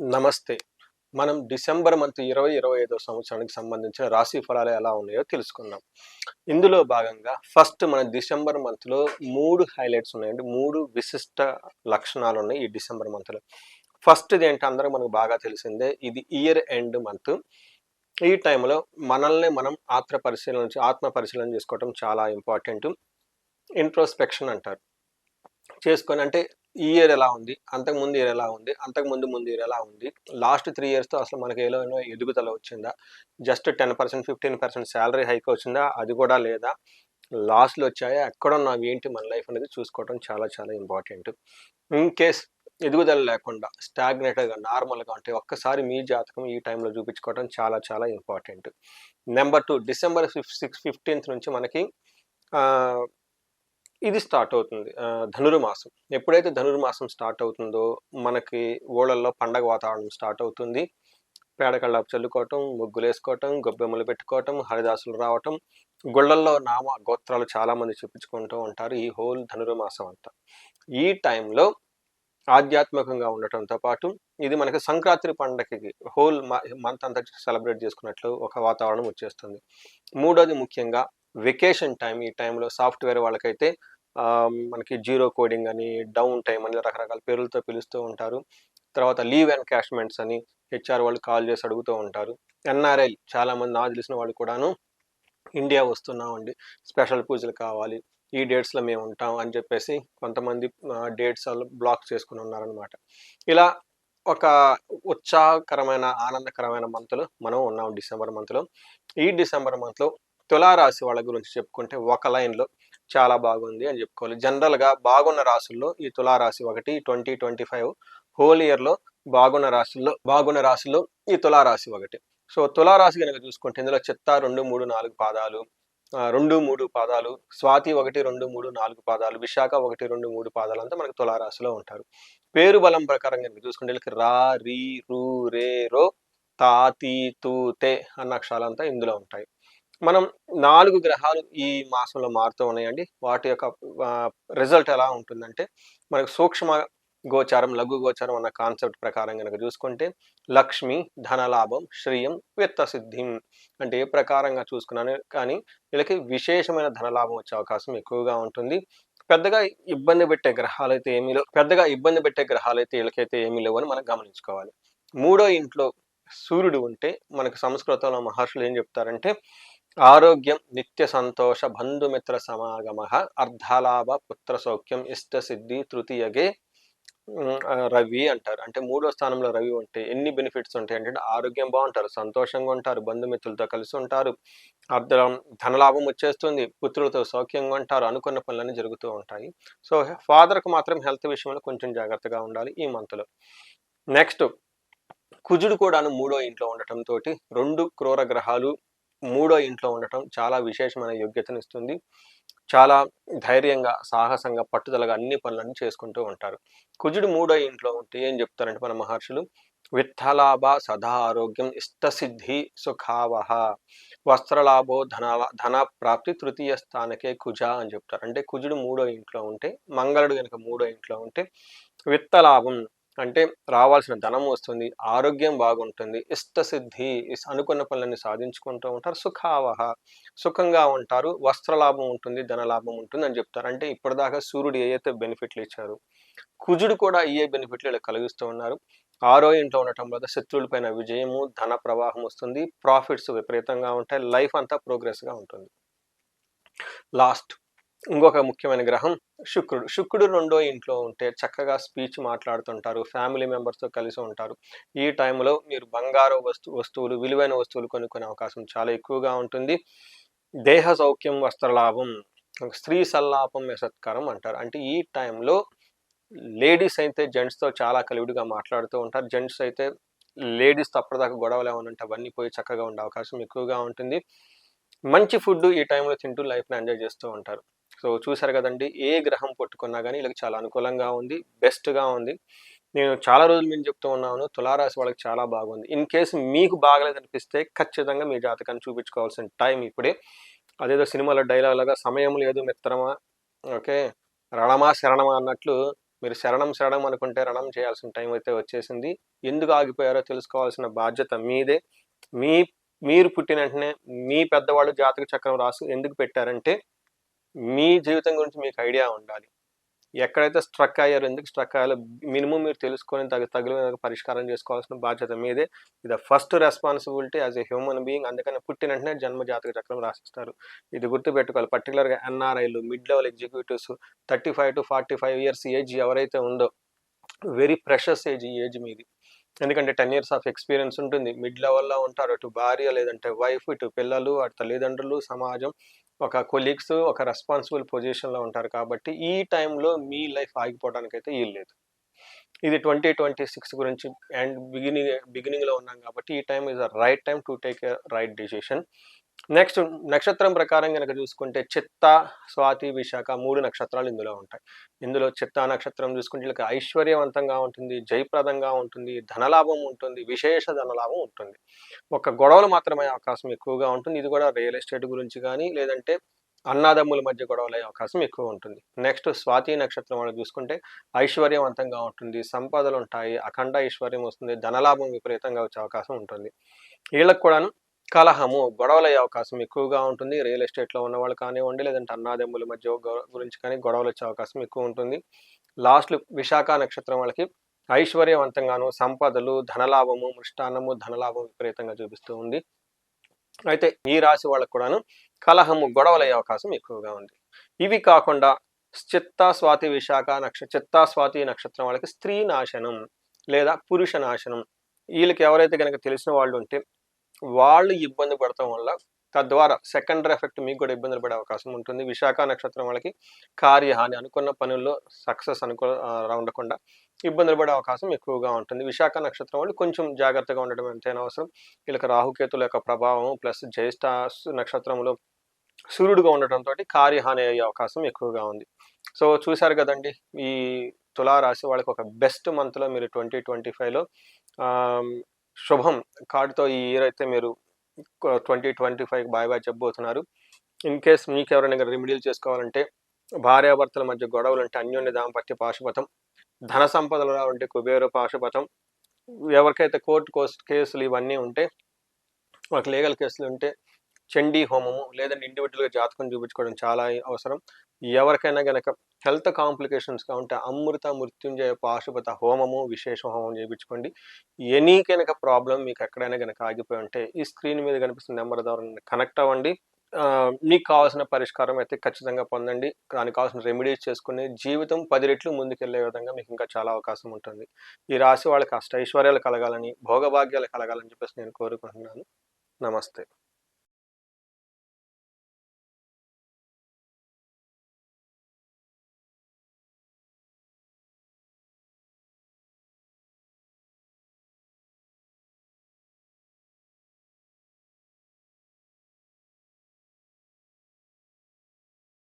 నమస్తే. మనం December month 2025 సంవత్సరానికి సంబంధించిన రాశి ఫలాలు ఎలా ఉన్నాయో తెలుసుకుందాం. ఇందులో భాగంగా ఫస్ట్ మన డిసెంబర్ మంత్‌లో 3 హైలైట్స్ ఉన్నాయండి. 3 విశిష్ట లక్షణాలున్నాయి ఈ డిసెంబర్ మంత్‌లో. ఫస్ట్‌ది ఏంటి అందరికి మనకు బాగా తెలిసిందే. ఇది ఇయర్ ఎండ్ మంత్. ఈ టైంలో మనల్ని మనం ఆత్మ పరిశీలన చేసుకోవటం చాలా ఇంపార్టెంటు. ఇంట్రోస్పెక్షన్ అంటారు. చేసుకొని అంటే ఈ ఇయర్ ఎలా ఉంది? అంతకుముందు ఇయర్ ఎలా ఉంది? ముందు ఇయర్ ఎలా ఉంది? లాస్ట్ 3 ఇయర్స్‌తో అసలు మనకి ఏలోనో ఎదుగుదల వచ్చిందా? జస్ట్ 10%, 15% సాలరీ హైక్ వచ్చిందా? అది కూడా లేదా? లాస్‌లో వచ్చాయా? ఎక్కడున్నాం? ఏంటి మన లైఫ్ అనేది చూసుకోవడం చాలా చాలా ఇంపార్టెంట్. ఇన్ కేస్ ఎదుగుదల లేకుండా స్టాగ్నేటెడ్‌గా నార్మల్‌గా ఉంటే ఒక్కసారి మీ జాతకం ఈ టైంలో చూపించుకోవడం చాలా చాలా ఇంపార్టెంట్. నెంబర్ 2 డిసెంబర్ 15th నుంచి మనకి ఆహ్ ఇది స్టార్ట్ అవుతుంది. ధనుర్మాసం. ఎప్పుడైతే ధనుర్మాసం స్టార్ట్ అవుతుందో, మనకి ఊళ్ళల్లో పండగ వాతావరణం స్టార్ట్ అవుతుంది. పేడ కల్లాపు చల్లుకోవటం, ముగ్గులేసుకోవటం, గొబ్బెమ్మలు పెట్టుకోవటం, హరిదాసులు రావటం, గుళ్ళల్లో నామ గోత్రాలు చాలామంది చెప్పించుకుంటూ ఉంటారు ఈ హోల్ ధనుర్మాసం అంతా. ఈ టైంలో ఆధ్యాత్మికంగా ఉండటంతో పాటు, ఇది మనకి సంక్రాంతి పండగకి హోల్ మంత్ అంతా సెలబ్రేట్ చేసుకున్నట్లు ఒక వాతావరణం వచ్చేస్తుంది. మూడోది ముఖ్యంగా వెకేషన్ టైం. ఈ టైంలో సాఫ్ట్‌వేర్ వాళ్ళకైతే మనకి జీరో కోడింగ్ అని, డౌన్ టైమ్ అని రకరకాల పేర్లతో పిలుస్తూ ఉంటారు. తర్వాత లీవ్ ఎన్‌కాష్‌మెంట్స్ అని హెచ్ఆర్ వాళ్ళు కాల్ చేసి అడుగుతూ ఉంటారు. ఎన్ఆర్ఐ చాలామంది నాకు తెలిసిన వాళ్ళు కూడాను ఇండియా వస్తున్నామండి, స్పెషల్ పూజలు కావాలి, ఈ డేట్స్‌లో మేము ఉంటాం అని చెప్పేసి కొంతమంది డేట్స్ ఆళ్ళు బ్లాక్ చేసుకొని ఉన్నారనమాట. ఇలా ఒక ఉత్సాహకరమైన, ఆనందకరమైన మంత్‌లో మనం ఉన్నాం డిసెంబర్ మంత్‌లో. ఈ డిసెంబర్ మంత్‌లో తులారాశి వాళ్ళ గురించి చెప్పుకుంటే ఒక లైన్‌లో చాలా బాగుంది అని చెప్పుకోవాలి. జనరల్‌గా బాగున్న రాశుల్లో ఈ తులారాశి ఒకటి. 2025 హోల్ ఇయర్‌లో బాగున్న రాశుల్లో ఈ తులారాశి ఒకటి. సో తులారాశి గనక చూసుకుంటే ఇందులో చిత్తా 2, 3, 4 పాదాలు, 2, 3 పాదాలు, స్వాతి 1, 2, 3, 4 పాదాలు, విశాఖ 1, 2, 3 పాదాలంతా మనకు తులారాశిలో ఉంటారు. పేరు బలం ప్రకారం కనుక చూసుకుంటే వీళ్ళకి రా, రీ, రు, రే, రో, తా, తీ, తూ, తే అన్న అక్షరాలంతా ఇందులో ఉంటాయి. మనం 4 గ్రహాలు ఈ మాసంలో మారుతూ ఉన్నాయండి. వాటి యొక్క రిజల్ట్ ఎలా ఉంటుందంటే, మనకు సూక్ష్మ గోచారం, లఘు గోచారం అన్న కాన్సెప్ట్ ప్రకారం గనక చూసుకుంటే లక్ష్మి, ధనలాభం, శ్రియం, విత్తసిద్ధిం. అంటే ఏ ప్రకారంగా చూసుకున్నాను కానీ వీళ్ళకి విశేషమైన ధనలాభం వచ్చే అవకాశం ఎక్కువగా ఉంటుంది. పెద్దగా ఇబ్బంది పెట్టే గ్రహాలైతే వీళ్ళకైతే ఏమీ లేవని మనం గమనించుకోవాలి. మూడో ఇంట్లో సూర్యుడు ఉంటే మనకు సంస్కృతంలో మహర్షులు ఏం చెప్తారంటే, ఆరోగ్యం, నిత్య సంతోష, బంధుమిత్ర సమాగమః, అర్ధలాభ, పుత్ర సౌఖ్యం, ఇష్టసిద్ధి, తృతీయగే రవి అంటారు. అంటే మూడో స్థానంలో రవి ఉంటే ఎన్ని బెనిఫిట్స్ ఉంటాయి అంటే, ఆరోగ్యం బాగుంటారు, సంతోషంగా ఉంటారు, బంధుమిత్రులతో కలిసి ఉంటారు, అర్థం ధనలాభం వచ్చేస్తుంది, పుత్రులతో సౌఖ్యంగా ఉంటారు, అనుకున్న పనులన్నీ జరుగుతూ ఉంటాయి. సో ఫాదర్‌కు మాత్రం హెల్త్ విషయంలో కొంచెం జాగ్రత్తగా ఉండాలి ఈ మంత్‌లో. నెక్స్ట్ కుజుడు కూడాను మూడో ఇంట్లో ఉండటంతోటి 2 క్రూర గ్రహాలు మూడో ఇంట్లో ఉండటం చాలా విశేషమైన యోగ్యతనిస్తుంది. చాలా ధైర్యంగా, సాహసంగా, పట్టుదలగా అన్ని పనులన్నీ చేసుకుంటూ ఉంటారు. కుజుడు మూడో ఇంట్లో ఉంటే ఏం చెప్తారంటే మన మహర్షులు, విత్తలాభ, సదా ఆరోగ్యం, ఇష్టసిద్ధి, సుఖావహ, వస్త్రలాభో, ధన ప్రాప్తి తృతీయ స్థానకే కుజ అని చెప్తారు. అంటే కుజుడు మూడో ఇంట్లో ఉంటే, మంగళుడు కనుక మూడో ఇంట్లో ఉంటే విత్తలాభం అంటే రావాల్సిన ధనం వస్తుంది, ఆరోగ్యం బాగుంటుంది, ఇష్టసిద్ధి అనుకున్న పనులన్నీ సాధించుకుంటూ ఉంటారు, సుఖావహ సుఖంగా ఉంటారు, వస్త్రలాభం ఉంటుంది, ధనలాభం ఉంటుంది అని చెప్తారు. అంటే ఇప్పటిదాకా సూర్యుడు ఏదైతే బెనిఫిట్లు ఇచ్చారు, కుజుడు కూడా ఏ బెనిఫిట్లు ఇలా కలిగిస్తూ ఉన్నారు. ఆరో ఇంట్లో ఉండటం వల్ల శత్రువులపైన విజయము, ధన ప్రవాహం వస్తుంది, ప్రాఫిట్స్ విపరీతంగా ఉంటాయి, లైఫ్ అంతా ప్రోగ్రెస్గా ఉంటుంది. లాస్ట్ ఇంకొక ముఖ్యమైన గ్రహం శుక్రుడు. శుక్రుడు రెండో ఇంట్లో ఉంటే చక్కగా స్పీచ్ మాట్లాడుతుంటారు, ఫ్యామిలీ మెంబర్స్తో కలిసి ఉంటారు. ఈ టైంలో మీరు బంగారు వస్తువులు, విలువైన వస్తువులు కొనుక్కునే అవకాశం చాలా ఎక్కువగా ఉంటుంది. దేహ సౌఖ్యం, వస్త్రలాభం, స్త్రీ సల్లాపం, యసత్కారం అంటారు. అంటే ఈ టైంలో లేడీస్ అయితే జెంట్స్తో చాలా కలివిడిగా మాట్లాడుతూ ఉంటారు, జెంట్స్ అయితే లేడీస్తో అప్పటిదాకా గొడవలు ఏమైనా ఉంటే అవన్నీ పోయి చక్కగా ఉండే అవకాశం ఎక్కువగా ఉంటుంది. మంచి ఫుడ్ ఈ టైంలో తింటూ లైఫ్ని ఎంజాయ్ చేస్తూ ఉంటారు. సో చూసారు కదండి, ఏ గ్రహం పట్టుకున్నా కానీ వీళ్ళకి చాలా అనుకూలంగా ఉంది, బెస్ట్గా ఉంది. నేను చాలా రోజుల నుంచి చెప్తూ ఉన్నాను, తులారాశి వాళ్ళకి చాలా బాగుంది. ఇన్ కేసు మీకు బాగలేదనిపిస్తే ఖచ్చితంగా మీ జాతకాన్ని చూపించుకోవాల్సిన టైం ఇప్పుడే. అదేదో సినిమాలో డైలాగ్ లాగా సమయం లేదు మిత్రమా, ఓకే, రణమా శరణమా అన్నట్లు మీరు శరణం శరణం అనుకుంటే రణం చేయాల్సిన టైం అయితే వచ్చేసింది. ఎందుకు ఆగిపోయారో తెలుసుకోవాల్సిన బాధ్యత మీదే. మీ మీరు పుట్టిన వెంటనే మీ పెద్దవాళ్ళు జాతక చక్రం రాసి ఎందుకు పెట్టారంటే మీ జీవితం గురించి మీకు ఐడియా ఉండాలి. ఎక్కడైతే స్ట్రక్ అయ్యారో, ఎందుకు స్ట్రక్ అయ్యారో మినిమం మీరు తెలుసుకొని తగిన పరిష్కారం చేసుకోవాల్సిన బాధ్యత మీదే. ఇది first responsibility as a human being. అందుకని పుట్టిన వెంటనే జన్మ జాతక చక్రం రాసిస్తారు. ఇది గుర్తుపెట్టుకోవాలి. పర్టికులర్గా ఎన్ఆర్ఐలు, mid level executives, 35 to 45 years age ఎవరైతే ఉందో వెరీ ప్రెషస్ ఏజ్ ఈ ఏజ్ మీది. ఎందుకంటే 10 years ఆఫ్ ఎక్స్పీరియన్స్ ఉంటుంది. మిడ్ లెవెల్లో ఉంటారు. అటు భార్య, లేదంటే వైఫ్, ఇటు పిల్లలు, అటు తల్లిదండ్రులు, సమాజం, ఒక కొలీగ్స్, ఒక రెస్పాన్సిబుల్ పొజిషన్లో ఉంటారు. కాబట్టి ఈ టైంలో మీ లైఫ్ ఆగిపోవడానికి అయితే వీల్లేదు. ఇది 2026 గురించి అండ్ బిగినింగ్లో ఉన్నాం కాబట్టి ఈ time is the right time to take a right decision. Next నక్షత్రం ప్రకారం కనుక చూసుకుంటే చిత్త, స్వాతి, విశాఖ 3 నక్షత్రాలు ఇందులో ఉంటాయి. ఇందులో చిత్తా నక్షత్రం చూసుకుంటే వీళ్ళకి ఐశ్వర్యవంతంగా ఉంటుంది, జయప్రదంగా ఉంటుంది, ధనలాభం ఉంటుంది, విశేష ధనలాభం ఉంటుంది. ఒక గొడవలు మాత్రమే అవకాశం ఎక్కువగా ఉంటుంది. ఇది కూడా రియల్ ఎస్టేట్ గురించి కానీ, లేదంటే అన్నాదమ్ముల మధ్య గొడవలు అయ్యే అవకాశం ఎక్కువ ఉంటుంది. నెక్స్ట్ స్వాతి నక్షత్రం వాళ్ళు చూసుకుంటే ఐశ్వర్యవంతంగా ఉంటుంది, సంపదలు ఉంటాయి, అఖండ ఐశ్వర్యం వస్తుంది, ధనలాభం విపరీతంగా వచ్చే అవకాశం ఉంటుంది. వీళ్ళకి కూడాను కలహము, గొడవలు అయ్యే అవకాశం ఎక్కువగా ఉంటుంది. రియల్ ఎస్టేట్లో ఉన్న వాళ్ళు కానివ్వండి, లేదంటే అన్నాదమ్ముల మధ్య గురించి కానీ గొడవలు వచ్చే అవకాశం ఎక్కువ ఉంటుంది. లాస్ట్ విశాఖ నక్షత్రం వాళ్ళకి ఐశ్వర్యవంతంగాను, సంపదలు, ధనలాభము, మృష్టాన్నము, ధనలాభం విపరీతంగా చూపిస్తూ ఉంది. అయితే ఈ రాశి వాళ్ళకు కూడాను కలహము, గొడవలు అయ్యే అవకాశం ఎక్కువగా ఉంది. ఇవి కాకుండా చిత్తా, స్వాతి, విశాఖ చిత్తా, స్వాతి నక్షత్రం వాళ్ళకి స్త్రీ నాశనం లేదా పురుష నాశనం. వీళ్ళకి ఎవరైతే కనుక తెలిసిన వాళ్ళు ఉంటే వాళ్ళు ఇబ్బంది పడటం వల్ల తద్వారా సెకండరీ ఎఫెక్ట్ మీకు కూడా ఇబ్బందులు పడే అవకాశం ఉంటుంది. విశాఖ నక్షత్రం వాళ్ళకి కార్యహాని, అనుకున్న పనుల్లో సక్సెస్ ఉండకుండా ఇబ్బందులు పడే అవకాశం ఎక్కువగా ఉంటుంది. విశాఖ నక్షత్రం వాళ్ళు కొంచెం జాగ్రత్తగా ఉండడం ఎంతైనా అవసరం. వీళ్ళకి రాహుకేతుల యొక్క ప్రభావం ప్లస్ జ్యేష్ఠ నక్షత్రంలో సూర్యుడుగా ఉండటంతో కార్యహాని అయ్యే అవకాశం ఎక్కువగా ఉంది. సో చూశారు కదండి, ఈ తులారాశి వాళ్ళకి ఒక బెస్ట్ మంత్లో మీరు 2025లో శుభం కార్డుతో ఈ ఇయర్ అయితే మీరు 2025 బాయ్ చెప్పబోతున్నారు. ఇన్ కేస్ మీకు ఎవరైనా రెమెడీలు చేసుకోవాలంటే, భార్యాభర్తల మధ్య గొడవలు అంటే అన్యోన్య దాంపత్య పాశుపతం, ధన సంపదలు ఉంటే కుబేర పాశుపతం, ఎవరికైతే కోర్టు కేసులు ఇవన్నీ ఉంటే, వాళ్ళకి లీగల్ కేసులు ఉంటే చండీ హోమము, లేదంటే ఇండివిజువల్గా జాతకం చూపించుకోవడం చాలా అవసరం. ఎవరికైనా గనక హెల్త్ కాంప్లికేషన్స్గా ఉంటే అమృత మృత్యుంజయ పాశుపత హోమము, విశేష హోమం చేయించుకోండి. ఎనీ కనుక ప్రాబ్లం మీకు ఎక్కడైనా కనుక ఆగిపోయి ఉంటే ఈ స్క్రీన్ మీద కనిపిస్తున్న నెంబర్ ద్వారా కనెక్ట్ అవ్వండి. మీకు కావాల్సిన పరిష్కారం అయితే ఖచ్చితంగా పొందండి. దానికి కావాల్సిన రెమెడీస్ చేసుకుని జీవితం 10 రెట్లు ముందుకెళ్లే విధంగా మీకు ఇంకా చాలా అవకాశం ఉంటుంది. ఈ రాశి వాళ్ళకి అష్టైశ్వర్యాలు కలగాలని, భోగభాగ్యాలు కలగాలని చెప్పేసి నేను కోరుకుంటున్నాను. నమస్తే.